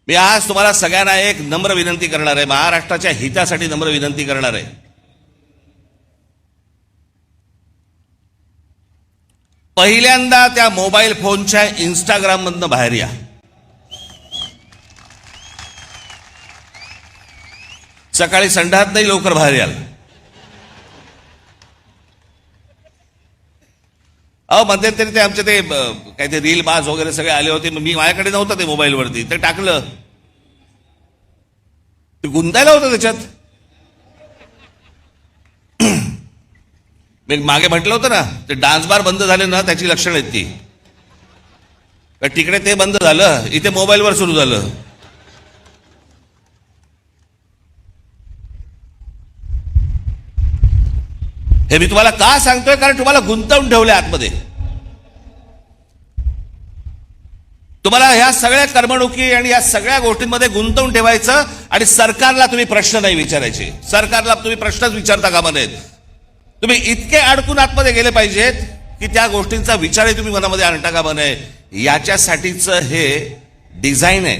मी आज तुम्हाला सगळ्यांना एक नम्र विनंती करणार आहे, महाराष्ट्राच्या हितासाठी नम्र विनंती करणार आहे. पहिल्यांदा त्या मोबाईल फोनच्या इंस्टाग्राम मधनं बाहेर या. सकाळी संडात नाही, लवकर बाहेर याल. मध्यंतरी ते आमचे ते काय ते रील बाज वगैरे सगळे आले होते. मी माझ्याकडे नव्हतं ते मोबाईलवरती, ते टाकलं. ते गुंतायला होतं त्याच्यात. मी मागे म्हटलं होतं ना, ते डान्स बार बंद झाले ना, त्याची लक्षणं आहेत ती. तिकडे ते बंद झालं, इथे मोबाईलवर सुरू झालं. हे मी तुम्हाला का सांगतोय, कारण तुम्हाला गुंतवून ठेवलंय आतमध्ये. तुम्हाला ह्या सगळ्या करमणुकी आणि या सगळ्या गोष्टींमध्ये गुंतवून ठेवायचं आणि सरकारला तुम्ही प्रश्न नाही विचारायचे. सरकारला तुम्ही प्रश्नच विचारता कामा नयेत. तुम्ही इतके अडकून आतमध्ये गेले पाहिजेत की त्या गोष्टींचा विचारही तुम्ही मनामध्ये आणता कामा नये. याच्यासाठीचं हे डिझाईन आहे.